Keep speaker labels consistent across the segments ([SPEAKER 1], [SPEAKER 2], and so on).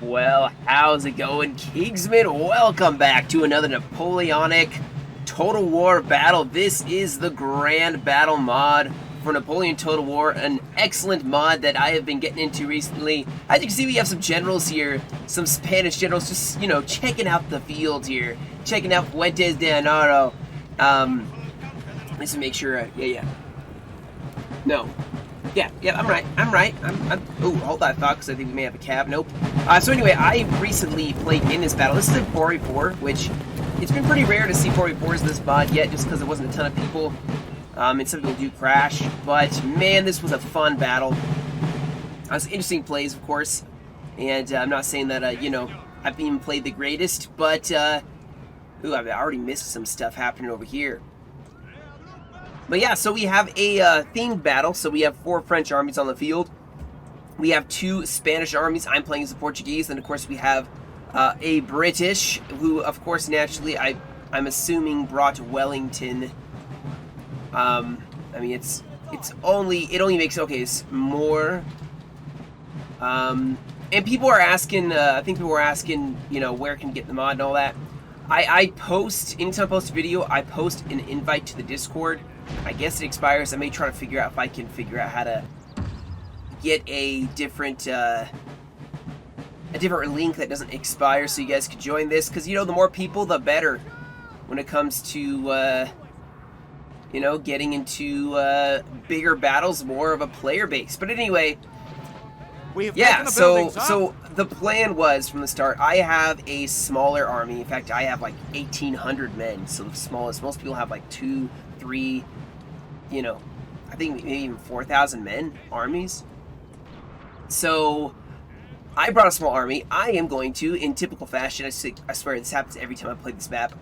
[SPEAKER 1] Well, how's it going, Kingsman? Welcome back to another Napoleonic Total War battle. This is the Grand Battle mod for Napoleon Total War, an excellent mod that I have been getting into recently. As you can see, we have some generals here, some Spanish generals, just, you know, checking out the field here, checking out Fuentes de Anaro. Let's make sure, No. Yeah, I'm right. Oh, hold that thought, because I think we may have a cab. Nope. So anyway, I recently played in this battle. This is a 4v4, which it's been pretty rare to see 4v4s in this mod yet, just because there wasn't a ton of people. And some people do crash. But, man, this was a fun battle. It was interesting plays, of course. And I'm not saying that, you know, I've even played the greatest, but, ooh, I've already missed some stuff happening over here. But yeah, so we have a themed battle. So we have 4 French armies on the field. We have 2 Spanish armies. I'm playing as the Portuguese. And of course we have a British, who of course naturally I'm assuming brought Wellington. I mean it only makes, okay, it's more. And people are asking, I think people were asking, you know, where can you get the mod and all that. I post, anytime I post a video, I post an invite to the Discord. I guess it expires. I may try to figure out if I can figure out how to get a different link that doesn't expire so you guys can join this, because, you know, the more people, the better when it comes to, you know, getting into bigger battles, more of a player base. But anyway, yeah, so the plan was from the start, I have a smaller army. In fact, I have like 1,800 men, so the smallest. Most people have like 2, 3, you know, I think maybe even 4,000 men armies. So I brought a small army. I am going to, in typical fashion, I swear this happens every time I play this map,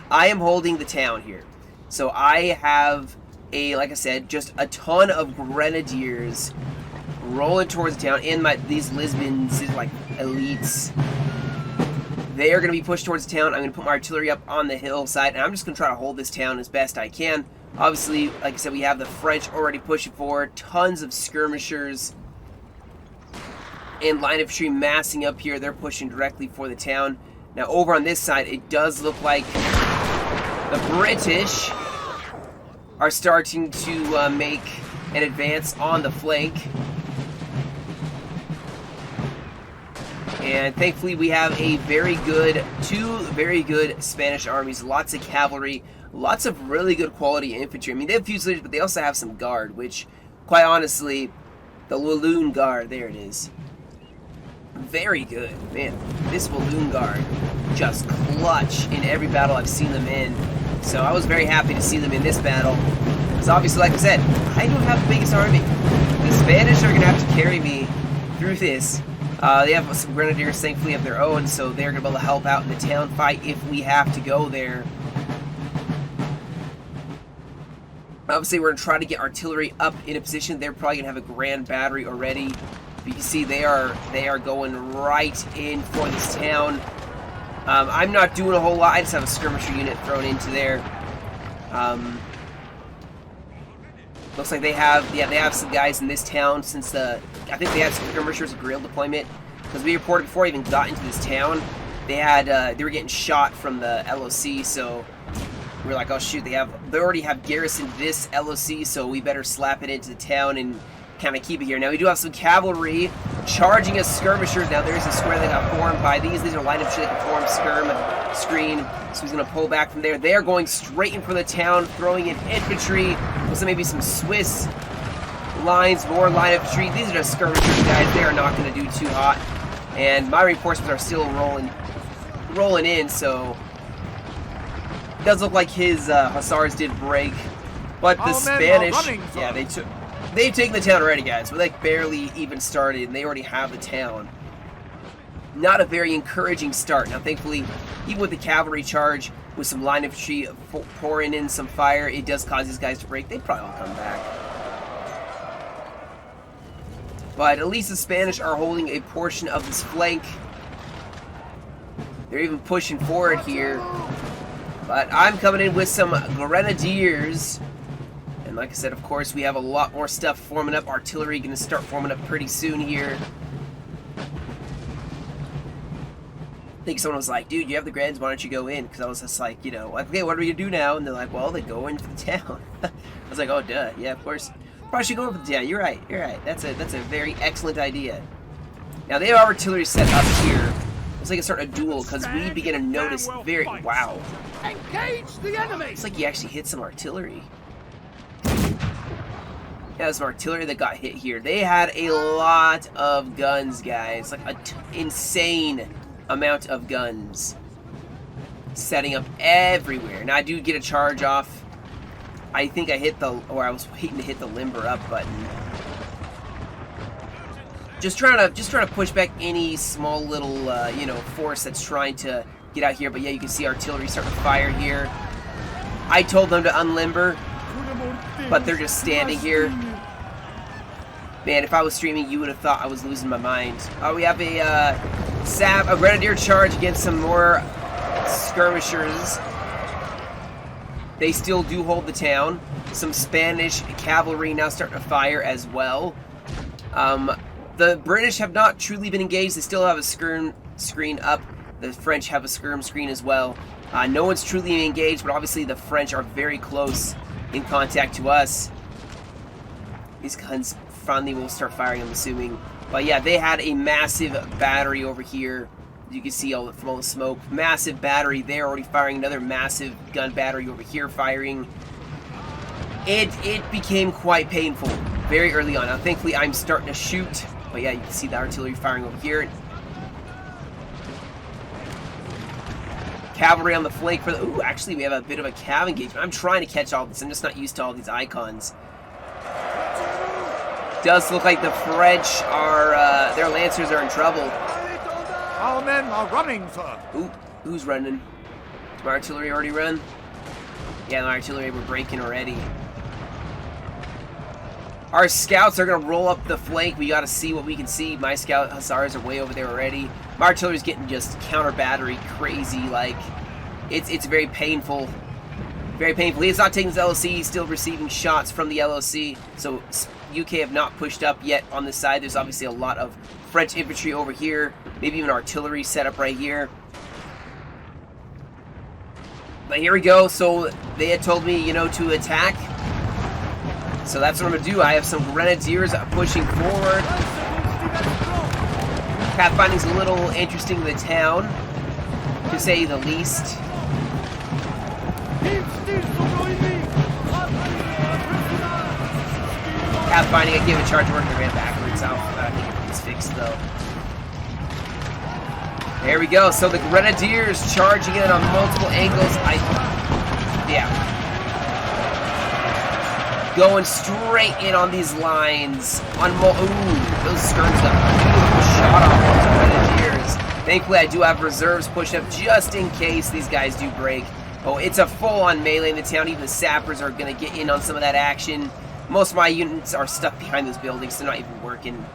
[SPEAKER 1] I am holding the town here. So I have like I said, just a ton of grenadiers rolling towards the town, and these Lisbons, like elites, they are going to be pushed towards the town. I'm going to put my artillery up on the hillside, and I'm just going to try to hold this town as best I can. Obviously, like I said, we have the French already pushing forward, tons of skirmishers and line of infantry massing up here. They're pushing directly for the town. Now, over on this side, it does look like the British are starting to make an advance on the flank. And thankfully we have two very good Spanish armies, lots of cavalry, lots of really good quality infantry. I mean, they have fusiliers, but they also have some guard, which, quite honestly, the Walloon Guard, there it is. Very good. Man, this Walloon Guard, just clutch in every battle I've seen them in. So I was very happy to see them in this battle. Because obviously, like I said, I don't have the biggest army. The Spanish are going to have to carry me through this. They have some grenadiers, thankfully, of their own, so they're going to be able to help out in the town fight if we have to go there. Obviously, we're going to try to get artillery up in a position. They're probably going to have a grand battery already. But you can see they are going right in for this town. I'm not doing a whole lot. I just have a skirmisher unit thrown into there. Looks like they have some guys in this town since I think they had some skirmishers, guerrilla deployment, because we reported before I even got into this town, they were getting shot from the LOC, so we were like, oh shoot, they already have garrisoned this LOC, so we better slap it into the town and kind of keep it here. Now we do have some cavalry charging as skirmishers. Now there's a square that got formed by these are line of shit that can form screen, so he's going to pull back from there. They are going straight in for the town, throwing in infantry, also maybe some Swiss lines, more line of infantry. These are just skirmishers, guys. They are not going to do too hot, and my reinforcements are still rolling in, so it does look like his hussars did break, but the Spanish, yeah, they've taken the town already, guys. We're like barely even started, and they already have the town. Not a very encouraging start. Now, thankfully, even with the cavalry charge, with some line infantry pouring in some fire, it does cause these guys to break. They probably will come back. But at least the Spanish are holding a portion of this flank. They're even pushing forward here. But I'm coming in with some grenadiers. And like I said, of course, we have a lot more stuff forming up. Artillery going to start forming up pretty soon here. I think someone was like, dude, you have the Grands, why don't you go in? Because I was just like, you know, like, okay, what are we going to do now? And they're like, well, they go into the town. I was like, oh, duh. Yeah, of course. Probably should go over the town. You're right. You're right. That's a very excellent idea. Now, they have artillery set up here. Looks like it's starting a duel because we begin to notice very... Wow.
[SPEAKER 2] Engage the enemy!
[SPEAKER 1] Looks like he actually hit some artillery. Yeah, there's some artillery that got hit here. They had a lot of guns, guys. Like, an insane amount of guns. Setting up everywhere. Now, I do get a charge off. I think I hit the... Or I was waiting to hit the limber up button. Just trying to push back any small little, you know, force that's trying to get out here. But yeah, you can see artillery starting to fire here. I told them to unlimber, but they're just standing here. Man, if I was streaming, you would have thought I was losing my mind. We have a grenadier charge against some more skirmishers. They still do hold the town. Some Spanish cavalry now starting to fire as well. The British have not truly been engaged. They still have a skirm screen up. The French have a skirm screen as well. No one's truly engaged, but obviously the French are very close in contact to us. These guns finally will start firing, I'm assuming. But yeah, they had a massive battery over here. You can see from all the smoke. Massive battery there, already firing. Another massive gun battery over here firing. It became quite painful very early on. Now, thankfully, I'm starting to shoot. But yeah, you can see the artillery firing over here. Cavalry on the flank for the... Ooh, actually, we have a bit of a cav engagement. I'm trying to catch all this. I'm just not used to all these icons. Does look like the French are... their lancers are in trouble.
[SPEAKER 2] Our men are running, sir.
[SPEAKER 1] Ooh, who's running? Did my artillery already run? Yeah, the artillery were breaking already. Our scouts are going to roll up the flank. We got to see what we can see. My scout hussars are way over there already. My artillery's getting just counter battery crazy. Like, it's very painful. Very painful. He's not taking his LOC. He's still receiving shots from the LOC. So UK have not pushed up yet on this side. There's obviously a lot of French infantry over here. Maybe even artillery set up right here. But here we go. So they had told me, you know, to attack. So that's what I'm going to do. I have some grenadiers pushing forward. Pathfinding's a little interesting in the town, to say the least. Pathfinding, I gave a charge work and ran backwards. I think it's fixed though. There we go. So the grenadiers charging in on multiple angles. Yeah. Going straight in on these lines. Ooh, those skirms got a beautiful shot off those grenadiers. Thankfully, I do have reserves pushed up just in case these guys do break. Oh, it's a full-on melee in the town. Even the sappers are going to get in on some of that action. Most of my units are stuck behind those buildings. They're not even working.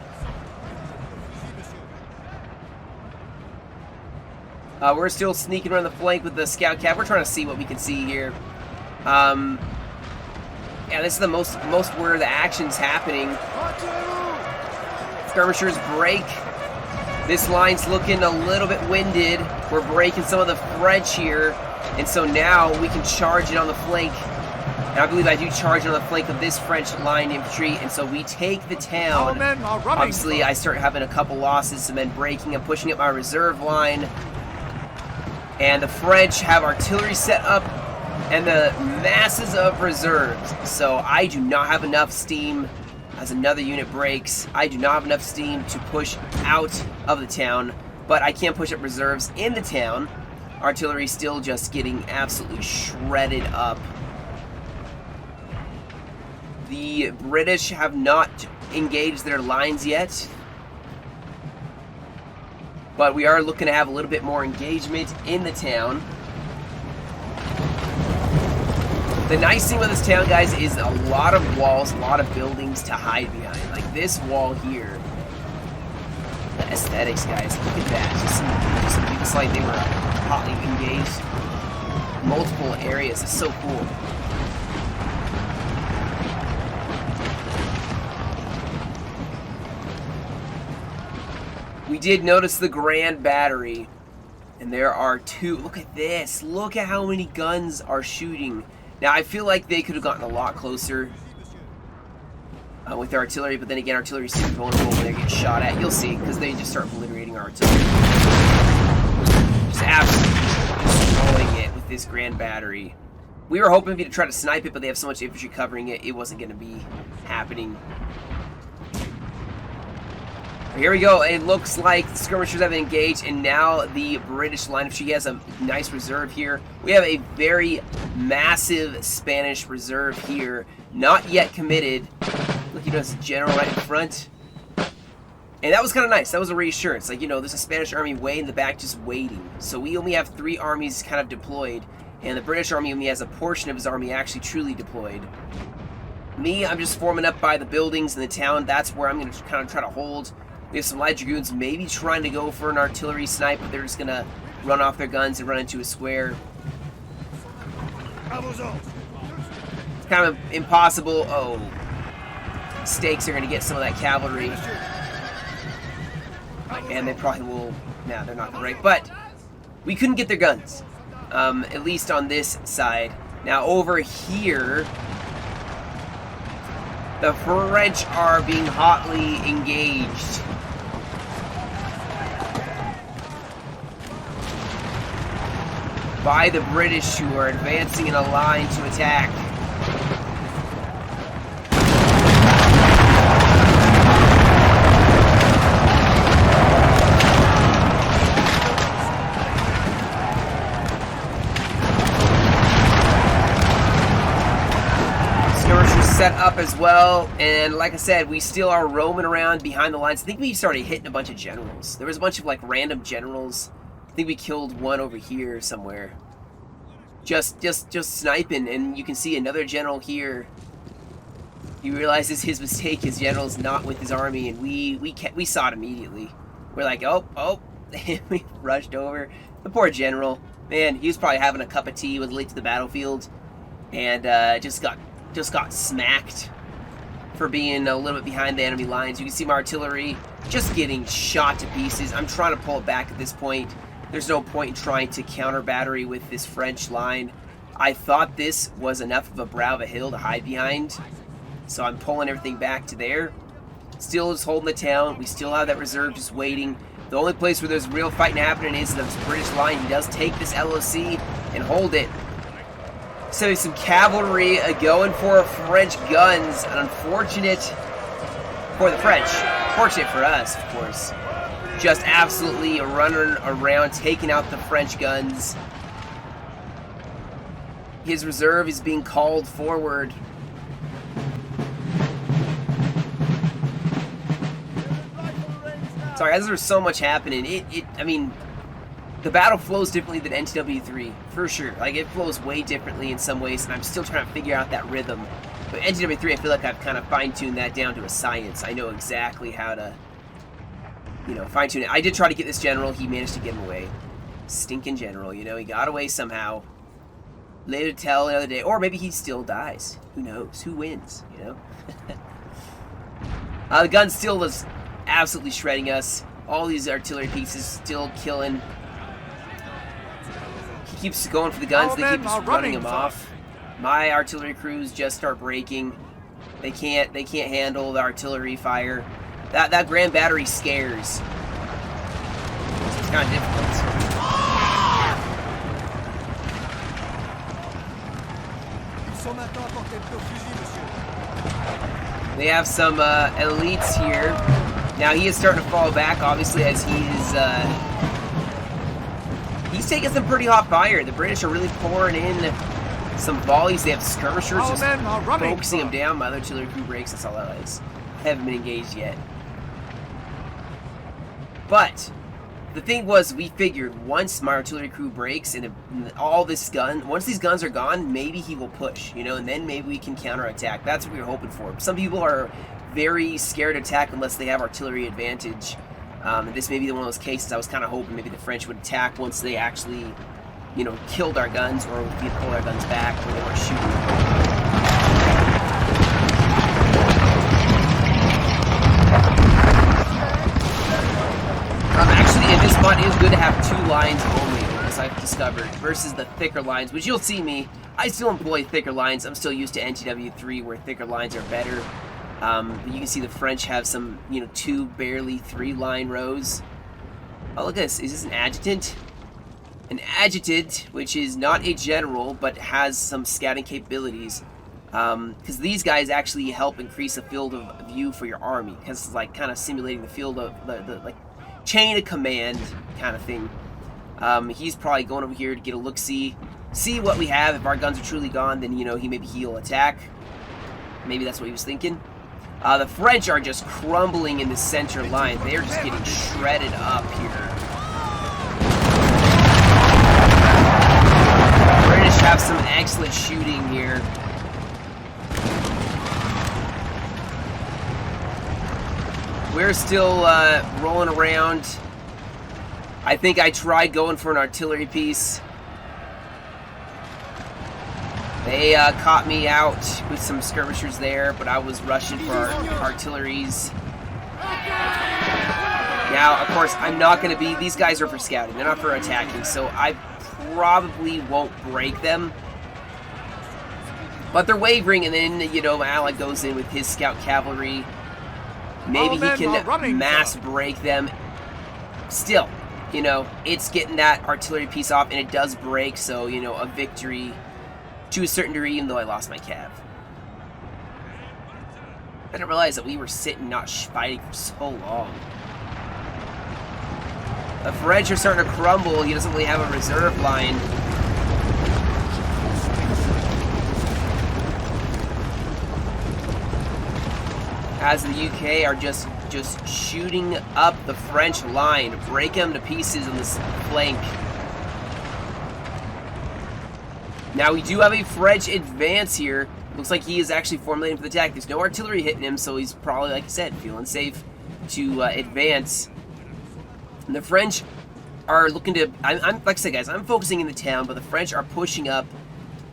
[SPEAKER 1] We're still sneaking around the flank with the scout cav. We're trying to see what we can see here. Yeah, this is the most where the action's happening. Skirmishers break. This line's looking a little bit winded. We're breaking some of the French here. And so now we can charge it on the flank. And I believe I do charge it on the flank of this French line infantry. And so we take the town.
[SPEAKER 2] Our men are running.
[SPEAKER 1] Obviously, I start having a couple losses. Some men breaking. I'm pushing up my reserve line. And the French have artillery set up. And the masses of reserves. So I do not have enough steam. As another unit breaks, I do not have enough steam to push out of the town. But I can push up reserves in the town. Artillery still just getting absolutely shredded up. The British have not engaged their lines yet. But we are looking to have a little bit more engagement in the town. The nice thing with this town, guys, is a lot of walls, a lot of buildings to hide behind. Like this wall here. The aesthetics, guys, look at that. Just looks like they were hotly engaged. Multiple areas. It's so cool. We did notice the Grand Battery. And there are two. Look at this. Look at how many guns are shooting. Now, I feel like they could have gotten a lot closer with their artillery, but then again, artillery is super vulnerable when they get shot at. You'll see, because they just start obliterating our artillery. Just absolutely destroying it with this grand battery. We were hoping to try to snipe it, but they have so much infantry covering it, it wasn't going to be happening. Here we go. It looks like the skirmishers have engaged, and now the British line. If she has a nice reserve here, we have a very massive Spanish reserve here, not yet committed. Look, you know, it's a general right in front, and that was kind of nice. That was a reassurance. Like, you know, there's a Spanish army way in the back just waiting. So we only have 3 armies kind of deployed, and the British army only has a portion of his army actually truly deployed. Me, I'm just forming up by the buildings in the town. That's where I'm going to kind of try to hold. We have some light dragoons maybe trying to go for an artillery snipe, but they're just going to run off their guns and run into a square. It's kind of impossible. Oh, stakes are going to get some of that cavalry. And they probably will. Nah, they're not right. But we couldn't get their guns, at least on this side. Now over here, the French are being hotly engaged. By the British, who are advancing in a line to attack. Skirmishers set up as well, and like I said, we still are roaming around behind the lines. I think we started hitting a bunch of generals. There was a bunch of like random generals. I think we killed one over here somewhere. Just sniping, and you can see another general here. He realizes his mistake. His general's not with his army, and we saw it immediately. We're like, oh, we rushed over. The poor general, man, he was probably having a cup of tea, was late to the battlefield, and just got smacked for being a little bit behind the enemy lines. You can see my artillery just getting shot to pieces. I'm trying to pull it back at this point. There's no point in trying to counter battery with this French line. I thought this was enough of a brow of a hill to hide behind, so I'm pulling everything back to there. Still just holding the town. We still have that reserve just waiting. The only place where there's real fighting happening is this British line. He does take this LOC and hold it. So some cavalry going for French guns. Unfortunate for the French. Fortunate for us, of course. Just absolutely running around, taking out the French guns. His reserve is being called forward. Sorry, as there's so much happening, I mean, the battle flows differently than NTW3, for sure. Like, it flows way differently in some ways, and I'm still trying to figure out that rhythm. But NTW3, I feel like I've kind of fine-tuned that down to a science. I know exactly how to, you know, fine-tune it. I did try to get this general. He managed to get him away. Stinking general, you know. He got away somehow. Later to tell the other day. Or maybe he still dies. Who knows? Who wins, you know? The gun still was absolutely shredding us. All these artillery pieces still killing. He keeps going for the guns. They keep just running him off. My artillery crews just start breaking. They can't handle the artillery fire. That grand battery scares. It's kind of difficult. They have some elites here. Now he is starting to fall back, obviously, as he's taking some pretty hot fire. The British are really pouring in some volleys. They have skirmishers just focusing them down. My other artillery crew breaks. That's all that is. I haven't been engaged yet. But the thing was, we figured once my artillery crew breaks and all this once these guns are gone, maybe he will push, you know, and then maybe we can counterattack. That's what we were hoping for. Some people are very scared to attack unless they have artillery advantage. And this may be one of those cases. I was kind of hoping maybe the French would attack once they actually, you know, killed our guns, or we'd pull our guns back when they weren't shooting. Actually, in this it is good to have 2 lines only, as I've discovered, versus the thicker lines, which you'll see me. I still employ thicker lines. I'm still used to NTW3 where thicker lines are better. But you can see the French have some, 2, barely 3 line rows. Oh, look at this. Is this an adjutant? An adjutant, which is not a general, but has some scouting capabilities. Because these guys actually help increase the field of view for your army. Because it's like kind of simulating the field of the like chain of command kind of thing. He's probably going over here to get a look-see. See what we have. If our guns are truly gone, then, he'll attack. Maybe that's what he was thinking. The French are just crumbling in the center line. They're just getting shredded up here. British have some excellent shooting here. We're still rolling around. I think I tried going for an artillery piece. They caught me out with some skirmishers there, but I was rushing for artilleries. Now, of course, I'm not going to be... These guys are for scouting. They're not for attacking, so I probably won't break them. But they're wavering, and then, my ally goes in with his scout cavalry. Maybe he can mass break them. Still, it's getting that artillery piece off, and it does break, so, a victory to a certain degree, even though I lost my cav. I didn't realize that we were sitting not fighting for so long. The French are starting to crumble. He doesn't really have a reserve line. As the UK are just shooting up the French line, break them to pieces on this flank. Now we do have a French advance here. Looks like he is actually formulating for the attack. There's no artillery hitting him, so he's probably, like I said, feeling safe to advance. And the French are looking to... I'm like I said, guys, I'm focusing in the town, but the French are pushing up,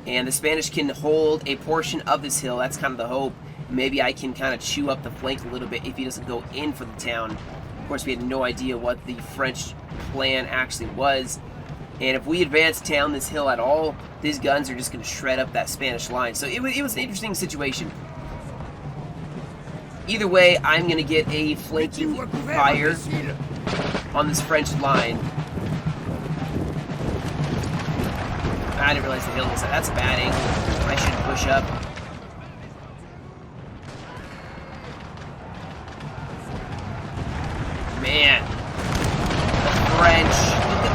[SPEAKER 1] and the Spanish can hold a portion of this hill. That's kind of the hope. Maybe I can kind of chew up the flank a little bit if he doesn't go in for the town. Of course, we had no idea what the French plan actually was. And if we advance down this hill at all, these guns are just going to shred up that Spanish line. So it was an interesting situation. Either way, I'm going to get a flanking fire on this French line. I didn't realize the hill was... That's a bad angle. I should push up. Man. The French...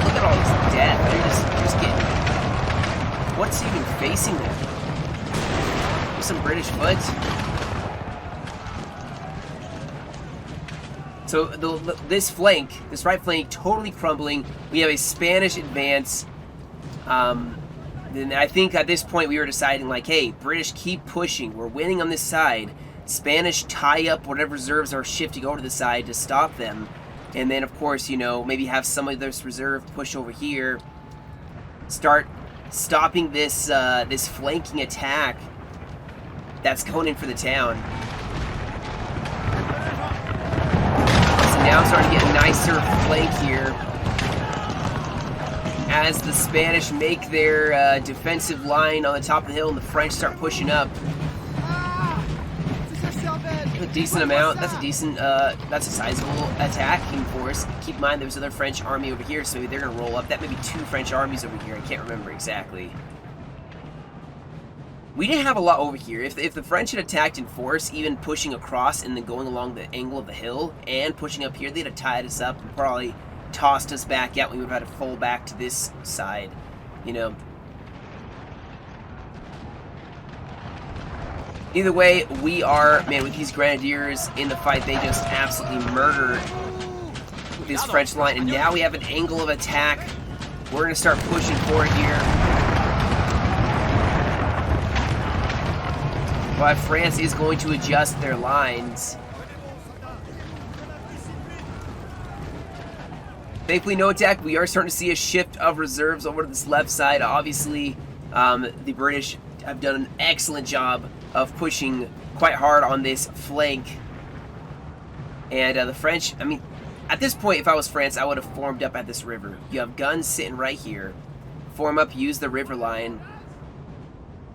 [SPEAKER 1] Look at all this death. They're just getting... What's even facing them? There's some British foot. So this flank, this right flank, totally crumbling. We have a Spanish advance. Then I think at this point we were deciding, like, hey, British, keep pushing. We're winning on this side. Spanish, tie up whatever reserves are shifting over to the side to stop them. And then, of course, maybe have some of this reserve push over here. Start stopping this this flanking attack that's going in for the town. So now I'm starting to get a nicer flank here as the Spanish make their defensive line on the top of the hill and the French start pushing up. A decent amount. That's a decent, that's a sizable attacking force. Keep in mind there's another French army over here, so maybe they're going to roll up. That may be 2 French armies over here. I can't remember exactly. We didn't have a lot over here. If the French had attacked in force, even pushing across and then going along the angle of the hill and pushing up here, they'd have tied us up and probably tossed us back out. We would have had to fall back to this side, Either way, we are, man, with these grenadiers in the fight, they just absolutely murdered this French line. And now we have an angle of attack. We're going to start pushing forward here. But France is going to adjust their lines. Thankfully, no attack. We are starting to see a shift of reserves over to this left side. Obviously, the British have done an excellent job of pushing quite hard on this flank. And the French, I mean, At this point, if I was France, I would have formed up at this river. You have guns sitting right here. Form up, use the river line.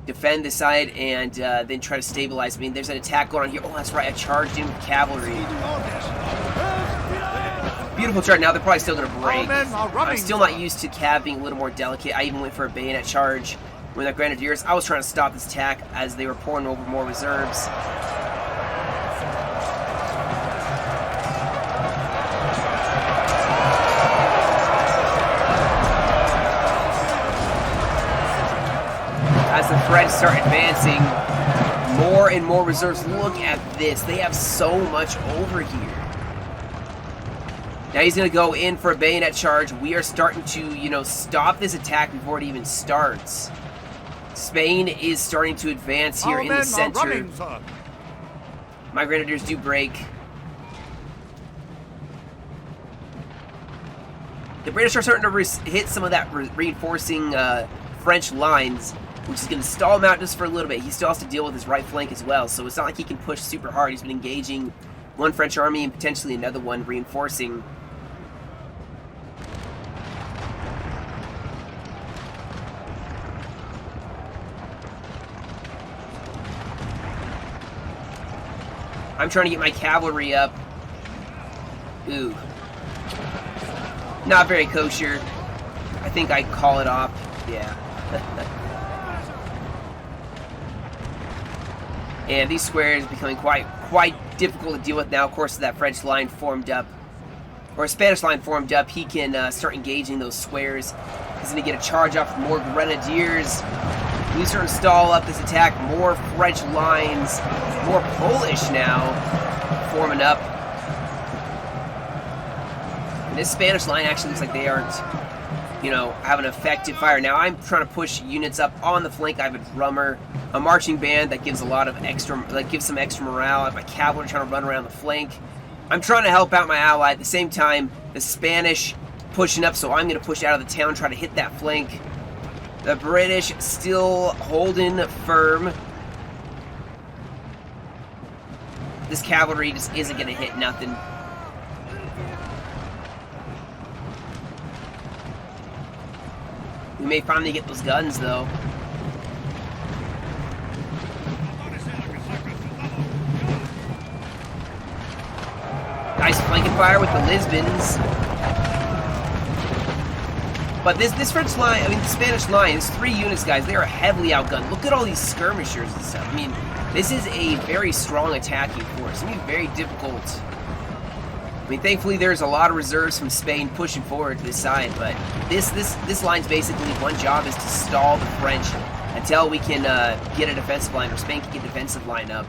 [SPEAKER 1] Defend this side, and then try to stabilize. I mean, there's an attack going on here. Oh, that's right, I charged in with cavalry. Beautiful charge. Now they're probably still going to break. I'm still not used to cav being a little more delicate. I even went for a bayonet charge when the grenadiers. I was trying to stop this attack as they were pouring over more reserves. As the French start advancing, more and more reserves. Look at this. They have so much over here. Now he's going to go in for a bayonet charge. We are starting to, you know, stop this attack before it even starts. Spain is starting to advance here in the center. My grenadiers do break. The British are starting to hit some of that reinforcing French lines, which is going to stall him out just for a little bit. He still has to deal with his right flank as well, so it's not like he can push super hard. He's been engaging one French army and potentially another one reinforcing. I'm trying to get my cavalry up. Ooh. Not very kosher. I think I call it off. Yeah. And these squares are becoming quite difficult to deal with now. Of course, that French line formed up, or a Spanish line formed up, he can start engaging those squares. He's going to get a charge off with more grenadiers. We start to stall up this attack. More French lines, more Polish now, forming up. And this Spanish line actually looks like they aren't, you know, having an effective fire. Now I'm trying to push units up on the flank. I have a drummer, a marching band that gives a lot of extra, that gives some extra morale. I have my cavalry trying to run around the flank. I'm trying to help out my ally. At the same time, the Spanish pushing up, so I'm going to push out of the town, try to hit that flank. The British still holding firm. This cavalry just isn't going to hit nothing. We may finally get those guns, though. Nice flanking fire with the Lisbons. But this French line, I mean, the Spanish line, is 3 units, guys. They are heavily outgunned. Look at all these skirmishers and stuff. I mean, this is a very strong attacking force. It's going to be very difficult. I mean, thankfully, there's a lot of reserves from Spain pushing forward to this side, but this line's basically one job is to stall the French until we can get a defensive line, or Spain can get a defensive line up.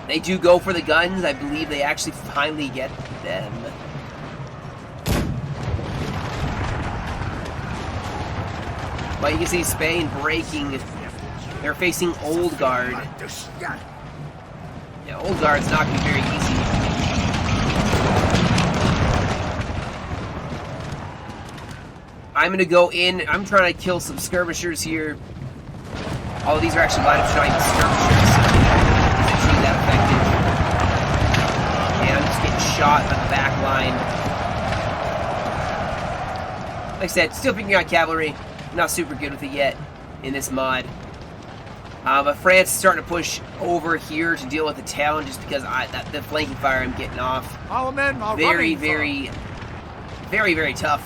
[SPEAKER 1] They do go for the guns. I believe they actually finally get them. But you can see Spain breaking. They're facing Old Guard. Yeah, Old Guard's not going to be very easy. I'm going to go in. I'm trying to kill some skirmishers here. All of these are actually lined up to try and skirmishers. It's actually that effective. And I'm just getting shot on the back line. Like I said, still picking out cavalry. Not super good with it yet in this mod. But France is starting to push over here to deal with the town just because the flanking fire I'm getting off.
[SPEAKER 2] Our men are
[SPEAKER 1] very,
[SPEAKER 2] running,
[SPEAKER 1] very, very tough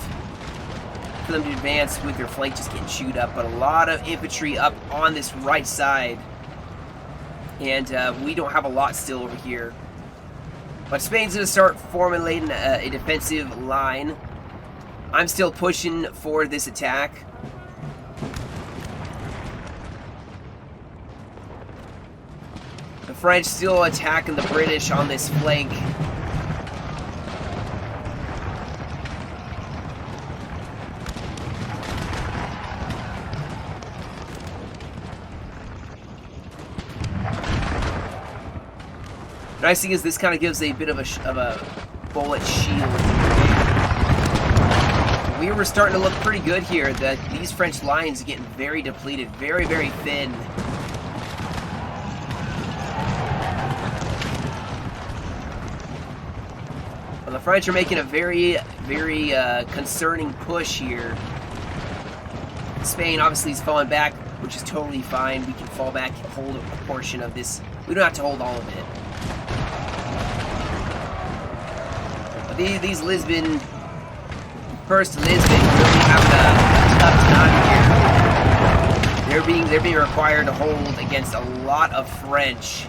[SPEAKER 1] for them to advance with their flank just getting chewed up. But a lot of infantry up on this right side. And we don't have a lot still over here. But Spain's going to start formulating a defensive line. I'm still pushing for this attack. The French still attacking the British on this flank. The nice thing is this kind of gives a bit of a bullet shield. We were starting to look pretty good here. These French lines are getting very depleted, very, very thin. But French are making a very, very concerning push here. Spain obviously is falling back, which is totally fine. We can fall back and hold a portion of this. We don't have to hold all of it. But these Lisbon, first Lisbon, really having a tough time here. They're being required to hold against a lot of French.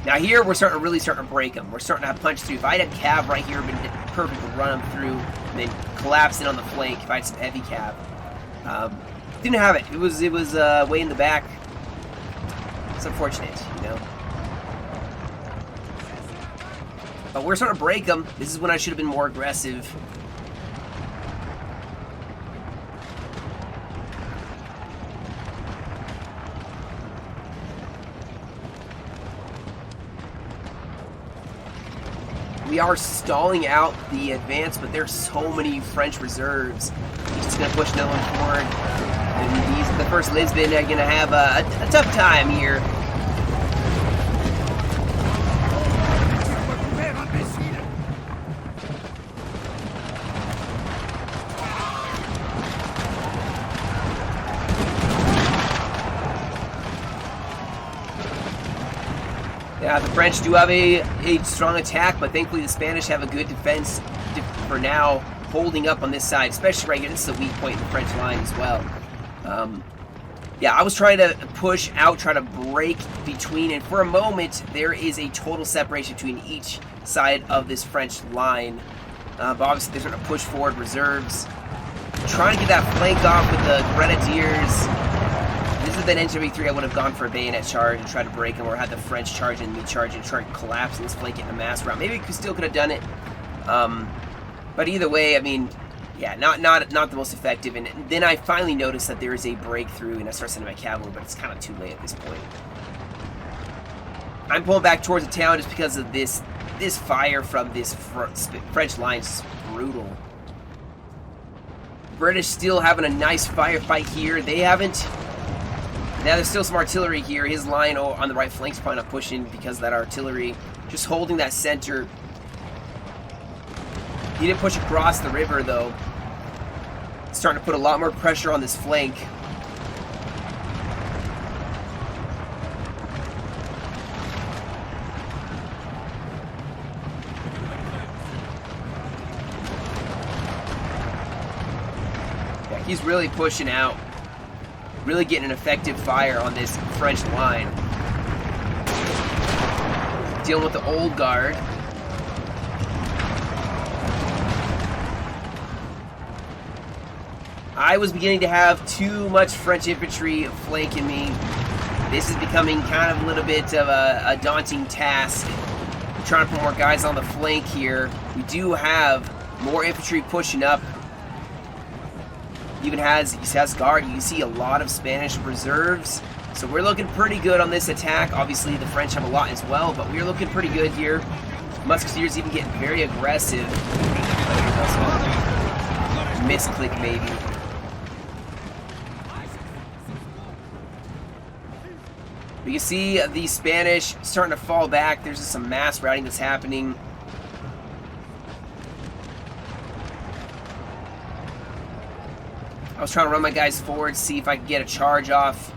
[SPEAKER 1] Now here we're really starting to break them. We're starting to punch through. If I had a cav right here, it would have been perfect to run them through and then collapse in on the flank. If I had some heavy cav, didn't have it. It was way in the back. It's unfortunate, you know. But we're starting to break them. This is when I should have been more aggressive. We are stalling out the advance, but there's so many French reserves. He's just going to push another one forward. And the first Lisbon are going to have a tough time here. Yeah, the French do have a strong attack, but thankfully the Spanish have a good defense for now, holding up on this side, especially right here. This is a weak point in the French line as well. Yeah, I was trying to push out, try to break between, and for a moment, there is a total separation between each side of this French line. But obviously, they're trying to push forward reserves. Trying to get that flank off with the Grenadiers. This is that NW3, I would have gone for a bayonet charge and tried to break them, or had the French charge and me charge and try and collapse and this flank in a mass rout. Maybe we still could have done it. But either way, I mean, yeah, not the most effective. And then I finally noticed that there is a breakthrough, and I start sending my cavalry, but it's kind of too late at this point. I'm pulling back towards the town just because of this fire from this French line is brutal. British still having a nice firefight here. They haven't. Now there's still some artillery here. His line on the right flank's probably not pushing because of that artillery. Just holding that center. He didn't push across the river though. Starting to put a lot more pressure on this flank. Yeah, he's really pushing out. Really getting an effective fire on this French line. Dealing with the old guard. I was beginning to have too much French infantry flanking me. This is becoming kind of a little bit of a daunting task. I'm trying to put more guys on the flank here. We do have more infantry pushing up. Even has guard. You see a lot of Spanish reserves. So we're looking pretty good on this attack. Obviously the French have a lot as well, but we're looking pretty good here. Musketeers even getting very aggressive. Misclick maybe. But you see the Spanish starting to fall back. There's just some mass routing that's happening. I was trying to run my guys forward, see if I could get a charge off.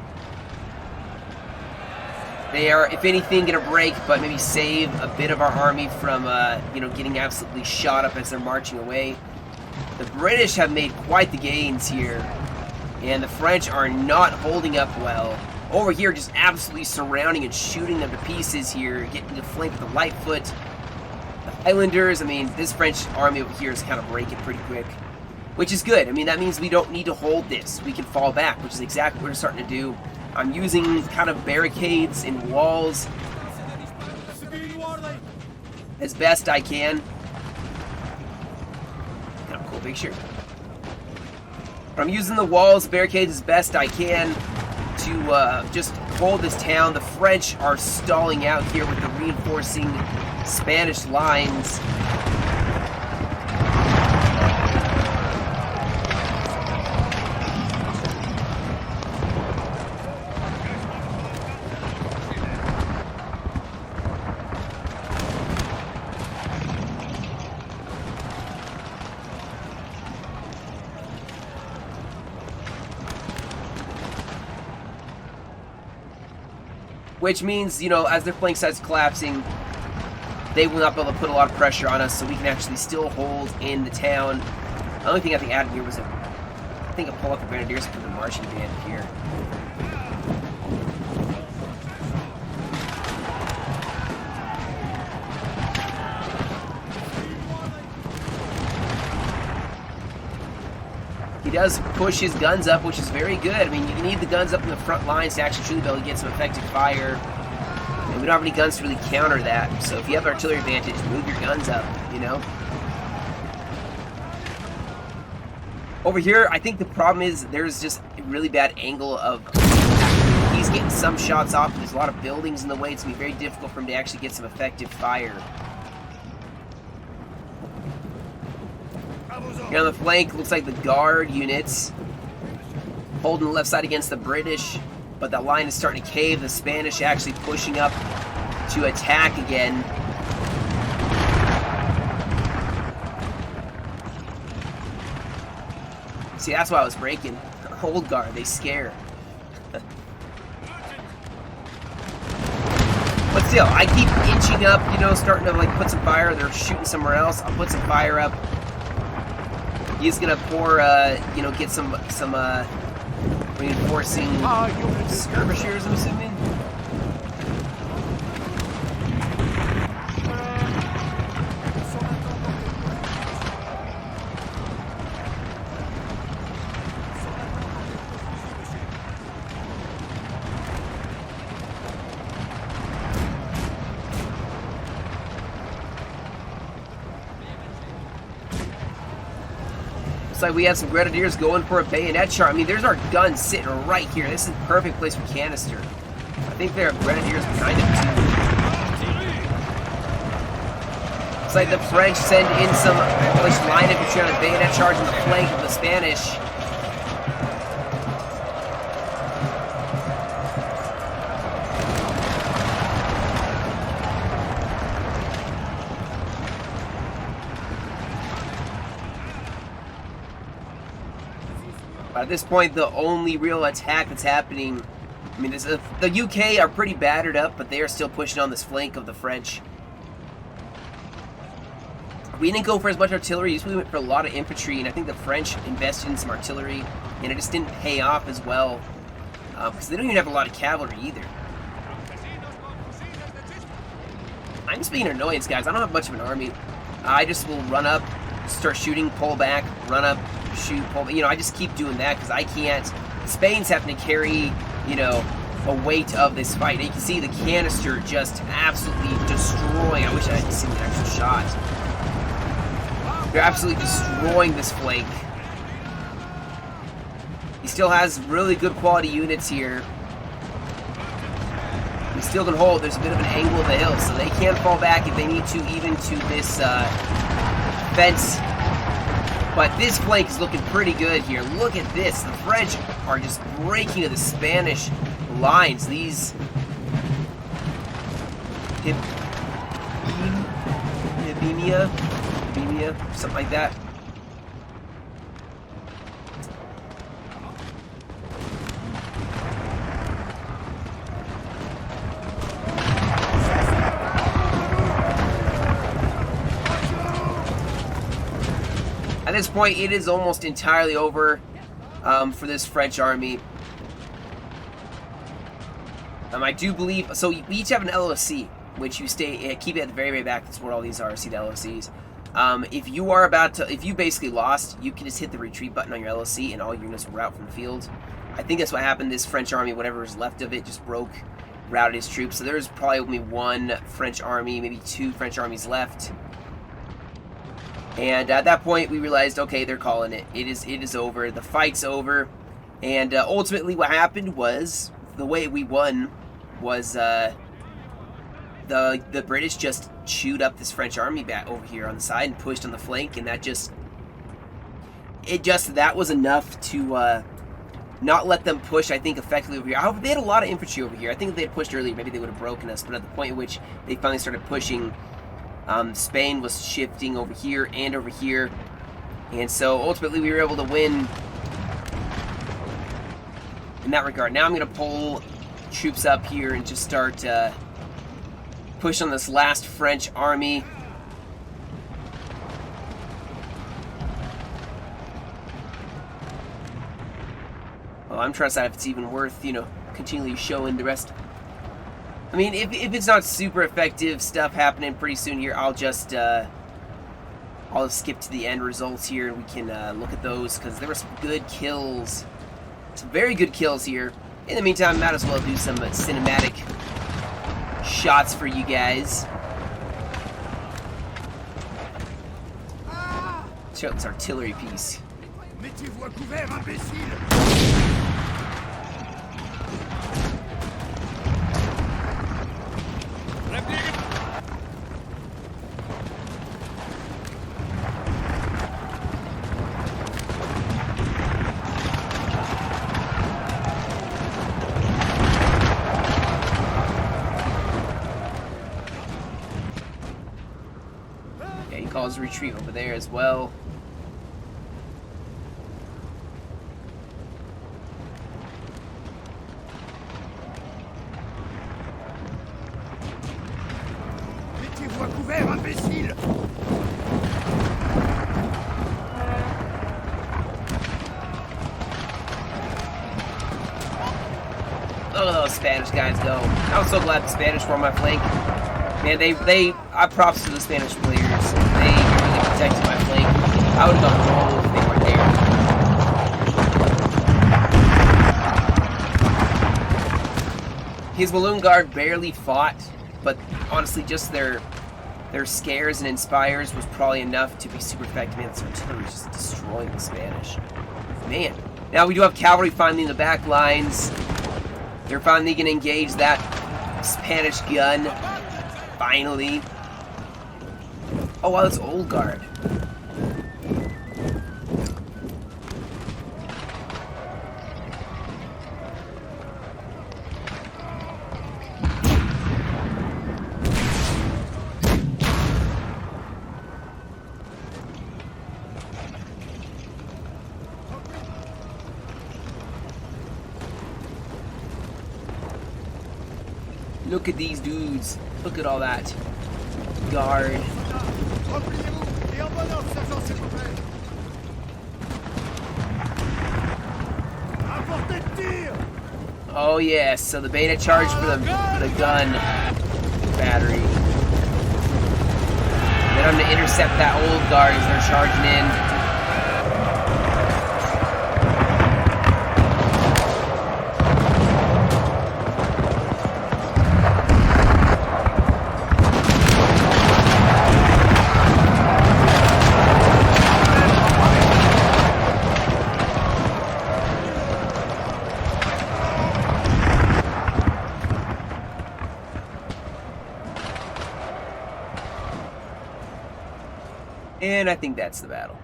[SPEAKER 1] They are, if anything, going to break, but maybe save a bit of our army from, you know, getting absolutely shot up as they're marching away. The British have made quite the gains here, and the French are not holding up well. Over here, just absolutely surrounding and shooting them to pieces here, getting to flank with the Lightfoot. The Highlanders, I mean, this French army over here is kind of breaking pretty quick. Which is good. I mean, that means we don't need to hold this. We can fall back, which is exactly what we're starting to do. I'm using kind of barricades and walls as best I can. Kind of cool picture. But I'm using the walls, barricades as best I can to just hold this town. The French are stalling out here with the reinforcing Spanish lines. which means, you know, as their flank side's collapsing, they will not be able to put a lot of pressure on us, so we can actually still hold in the town. The only thing I think added here was I think I pull up the Grenadiers and put the marching band here. He does push his guns up, which is very good. I mean, you need the guns up in the front lines to actually truly be able to get some effective fire. And we don't have any guns to really counter that. So if you have artillery advantage, move your guns up, you know? Over here, I think the problem is there's just a really bad angle of attack. He's getting some shots off, but there's a lot of buildings in the way. It's going to be very difficult for him to actually get some effective fire. Here on the flank, looks like the guard units holding the left side against the British, but that line is starting to cave. The Spanish actually pushing up to attack again. See, that's why I was breaking. Old guard, they scare. But still, I keep inching up, you know, starting to like put some fire. They're shooting somewhere else. I'll put some fire up. He's gonna pour, you know, get some reinforcing skirmishers, I'm assuming. Looks like we had some Grenadiers going for a bayonet charge. I mean, there's our guns sitting right here. This is the perfect place for canister. I think there are Grenadiers behind him too. Looks like the French send in some English line infantry on a bayonet charge in the flank of the Spanish. At this point, the only real attack that's happening, I mean, the UK are pretty battered up, but they are still pushing on this flank of the French. We didn't go for as much artillery, we went for a lot of infantry, and I think the French invested in some artillery, and it just didn't pay off as well, because they don't even have a lot of cavalry either. I'm just being an annoyance, guys. I don't have much of an army. I just will run up, start shooting, pull back, run up, shoot, pull, you know, I just keep doing that because I can't. Spain's having to carry, you know, a weight of this fight. And you can see the canister just absolutely destroying. I wish I had seen the actual shot. They're absolutely destroying this flank. He still has really good quality units here. He still can hold. There's a bit of an angle of the hill, so they can fall back if they need to, even to this fence. But this flank is looking pretty good here. Look at this. The French are just breaking into the Spanish lines. These Hibemia, something like that. At this point, it is almost entirely over for this French army. I do believe, so we each have an LOC, which you keep it at the very, very back. That's where all these are. See the LOCs. If you are about to, if you basically lost, you can just hit the retreat button on your LOC, and all your units will rout from the field. I think that's what happened. This French army, whatever was left of it, just routed his troops. So there's probably only one French army, maybe two French armies left. And at that point, we realized, okay, they're calling it. It is over. The fight's over. And ultimately, what happened was, the way we won was the British just chewed up this French army back over here on the side and pushed on the flank, and that was enough to not let them push, I think, effectively over here. However, they had a lot of infantry over here. I think if they had pushed earlier, maybe they would have broken us. But at the point at which they finally started pushing, Spain was shifting over here and over here, and so ultimately we were able to win in that regard. Now I'm going to pull troops up here and just start push on this last French army. Well, I'm trying to decide if it's even worth, you know, continually showing the rest. I mean, if it's not super effective stuff happening pretty soon here, I'll just skip to the end results here and we can look at those, because there were some good kills. Some very good kills here. In the meantime, might as well do some cinematic shots for you guys. Check out this artillery piece.
[SPEAKER 2] Mettez-vous à couvert, imbécile!
[SPEAKER 1] Yeah, he calls retreat over there as well.
[SPEAKER 2] Mettez-vous à couvert, imbécile!
[SPEAKER 1] Look at those Spanish guys go. I was so glad the Spanish were on my flank. Man, I props to the Spanish players. They really protected my flank. I would have gone wrong if they weren't there. His balloon guard barely fought, but honestly, just their scares and inspires was probably enough to be super effective. Man, this artillery is just destroying the Spanish. Man. Now we do have cavalry finally in the back lines. They're finally going to engage that Spanish gun. Finally. Oh wow, that's old guard. Look at these dudes. Look at all that guard. Oh yes, so the bayonet charge for the gun battery. Then I'm gonna intercept that old guard as they're charging in. And I think that's the battle.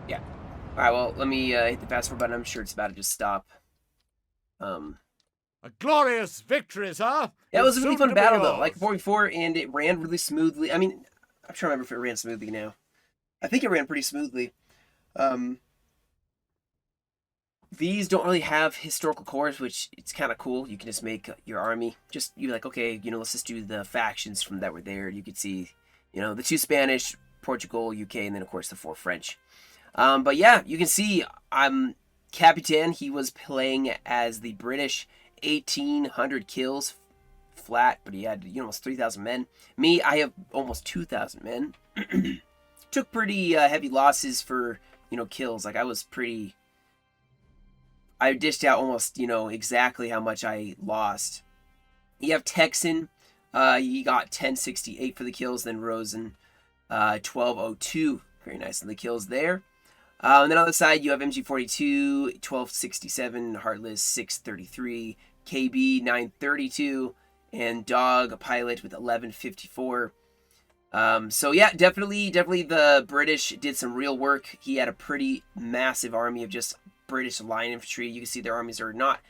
[SPEAKER 1] Yeah. Alright, well, let me hit the fast forward button. I'm sure it's about to just stop.
[SPEAKER 2] A glorious victory, sir!
[SPEAKER 1] Yeah, it was a really fun battle, though. Like 44, and it ran really smoothly. I mean, I'm trying to remember if it ran smoothly now. I think it ran pretty smoothly. These don't really have historical cores, which it's kind of cool. You can just make your army. Just, you're like, okay, you know, let's just do the factions from that were there. You could see, you know, the 2 Spanish, Portugal, UK, and then, of course, the 4 French. But yeah, you can see Capitan, he was playing as the British, 1,800 kills flat, but he had, you know, almost 3,000 men. Me, I have almost 2,000 men. Took pretty heavy losses for, you know, kills. Like, I dished out almost, you know, exactly how much I lost. You have Texan, he got 1068 for the kills, then Rosen, 1202. Very nice in the kills there. And then on the side, you have MG42, 1267, Heartless, 633, KB, 932, and Dog Pilot with 1154. So yeah, definitely the British did some real work. He had a pretty massive army of just British line infantry. You can see their armies are not,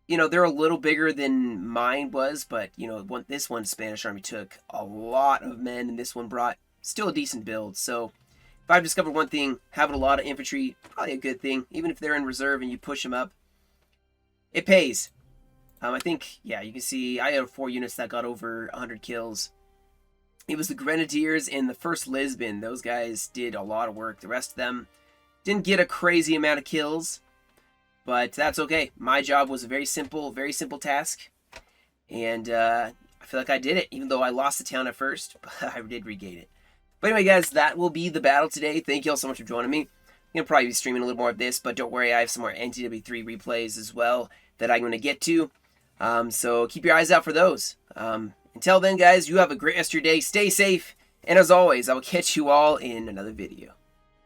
[SPEAKER 1] you know, they're a little bigger than mine was, but, you know, this one Spanish army took a lot of men, and this one brought still a decent build. So if I've discovered one thing, having a lot of infantry, probably a good thing. Even if they're in reserve and you push them up, it pays. I think, yeah, you can see I had 4 units that got over 100 kills. It was the Grenadiers and the 1st Lisbon. Those guys did a lot of work. The rest of them didn't get a crazy amount of kills, but that's okay. My job was a very simple task, and I feel like I did it, even though I lost the town at first, but I did regain it. But anyway, guys, that will be the battle today. Thank you all so much for joining me. I'm going to probably be streaming a little more of this, but don't worry, I have some more NTW3 replays as well that I'm going to get to. So keep your eyes out for those. Until then, guys, you have a great rest of your day. Stay safe. And as always, I will catch you all in another video.